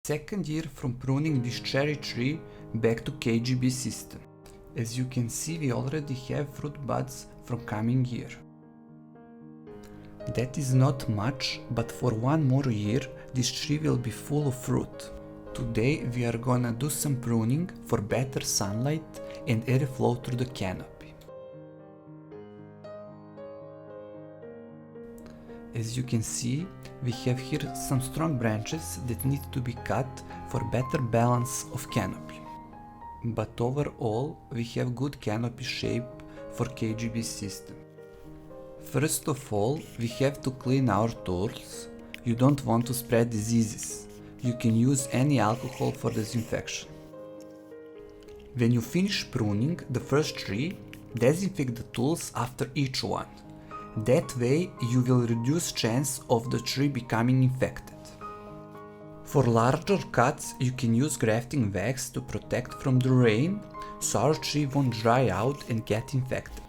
Second year from pruning this cherry tree back to KGB system. As you can see, we already have fruit buds from coming year. That is not much, but for one more year this tree will be full of fruit. Today we are gonna do some pruning for better sunlight and airflow through the canopy. As you can see, we have here some strong branches that need to be cut for better balance of canopy. But overall, we have good canopy shape for KGB system. First of all, we have to clean our tools. You don't want to spread diseases. You can use any alcohol for disinfection. When you finish pruning the first tree, disinfect the tools after each one. That way you will reduce chance of the tree becoming infected. For larger cuts, you can use grafting wax to protect from the rain, so our tree won't dry out and get infected.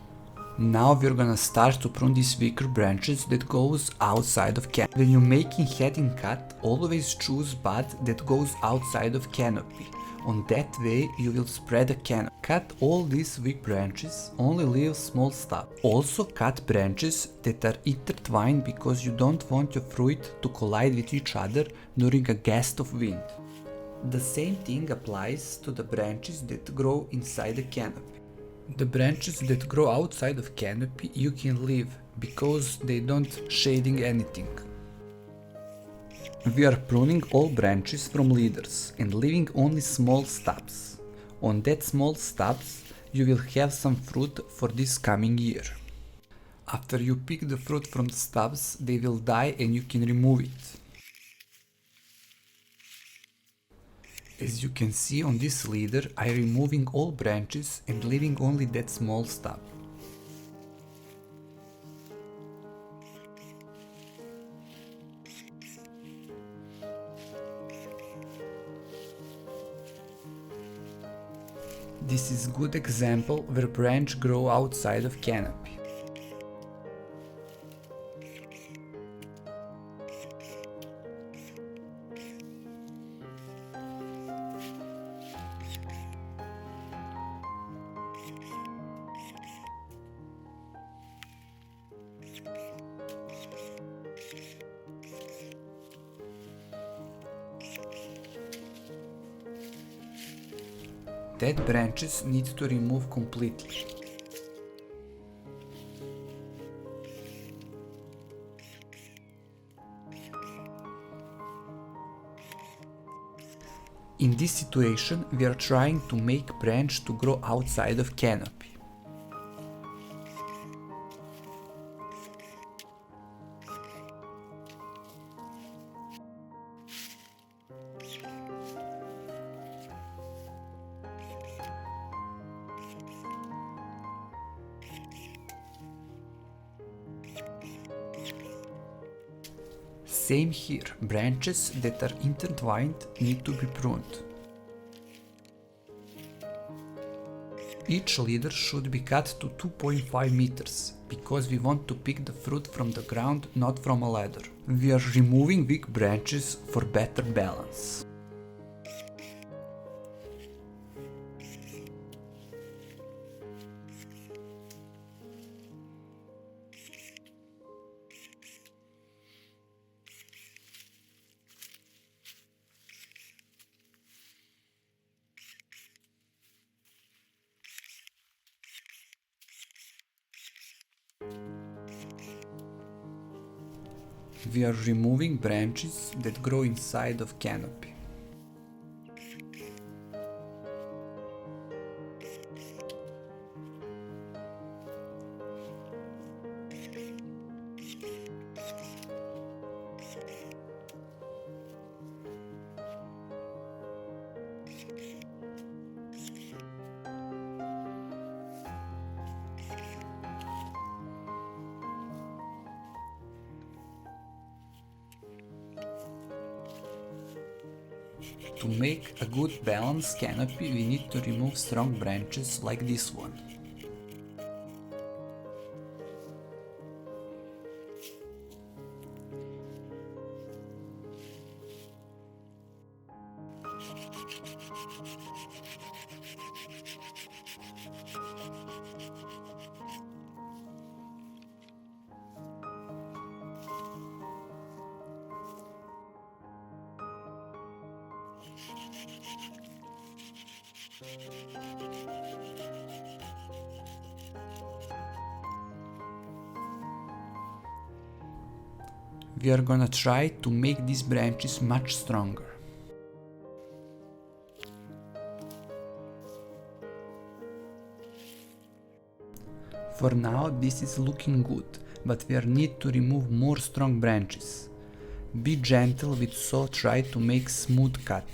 Now we're gonna start to prune these weaker branches that goes outside of canopy. When you're making heading cut, always choose bud that goes outside of canopy. On that way you will spread the canopy. Cut all these weak branches, only leave small stubs. Also cut branches that are intertwined because you don't want your fruit to collide with each other during a gust of wind. The same thing applies to the branches that grow inside the canopy. The branches that grow outside of canopy you can leave because they don't shading anything. We are pruning all branches from leaders and leaving only small stubs. On that small stubs you will have some fruit for this coming year. After you pick the fruit from the stubs, they will die and you can remove it. As you can see on this leader, I am removing all branches and leaving only that small stub. This is good example where branch grow outside of canopy. Dead branches need to remove completely. In this situation, we are trying to make branch to grow outside of canopy. Same here, branches that are intertwined need to be pruned. Each leader should be cut to 2.5 meters, because we want to pick the fruit from the ground, not from a ladder. We are removing weak branches for better balance. We are removing branches that grow inside of canopy. To make a good balanced canopy, we need to remove strong branches like this one. We are gonna try to make these branches much stronger. For now this is looking good, but we need to remove more strong branches. Be gentle with saw, try to make smooth cut.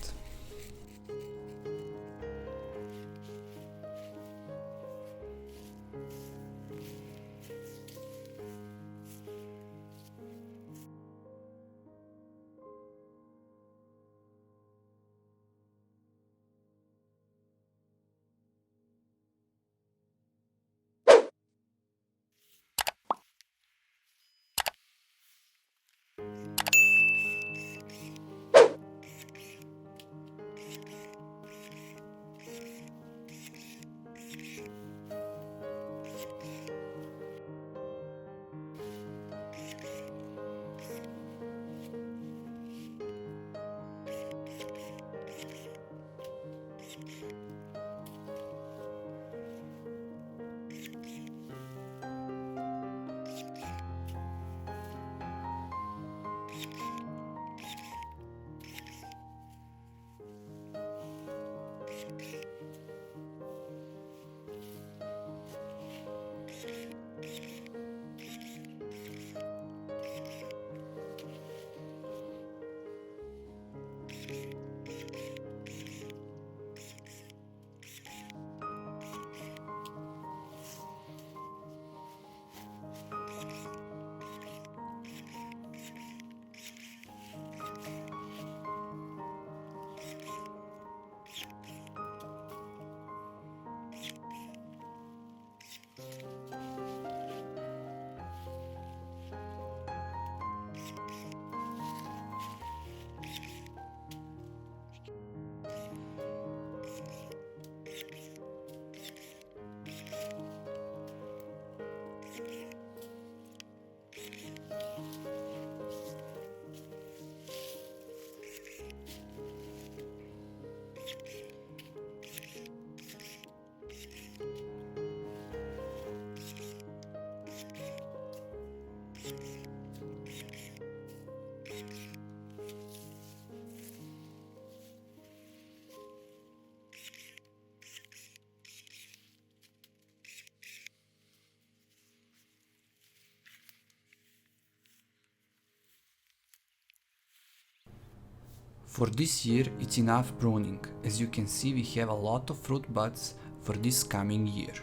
For this year it's enough pruning, as you can see we have a lot of fruit buds for this coming year.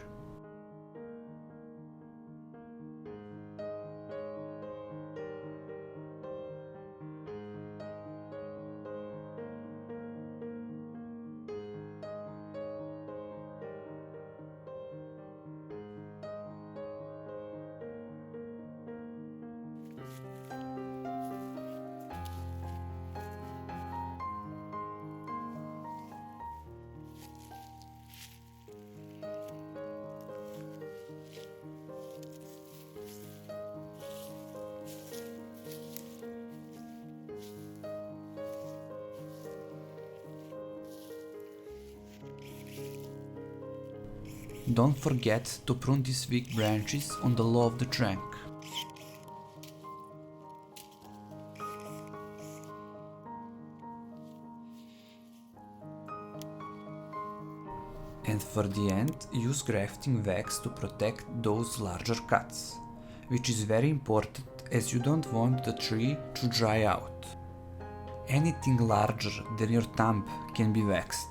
Don't forget to prune these weak branches on the low of the trunk. And for the end, use grafting wax to protect those larger cuts, which is very important as you don't want the tree to dry out. Anything larger than your thumb can be waxed.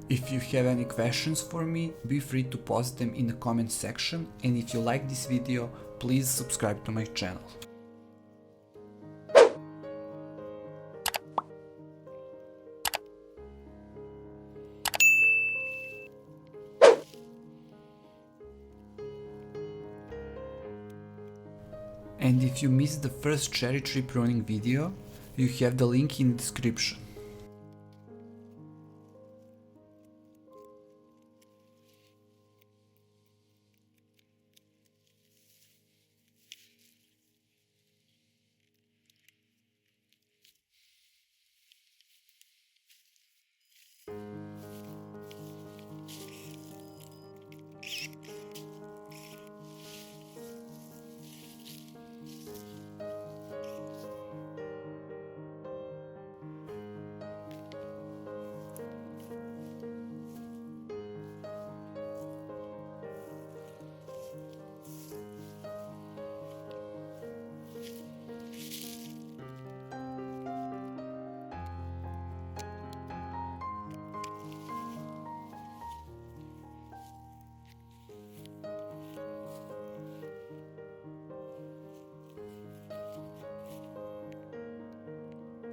If you have any questions for me, be free to post them in the comment section, and if you like this video, please subscribe to my channel. And if you missed the first cherry tree pruning video, you have the link in the description.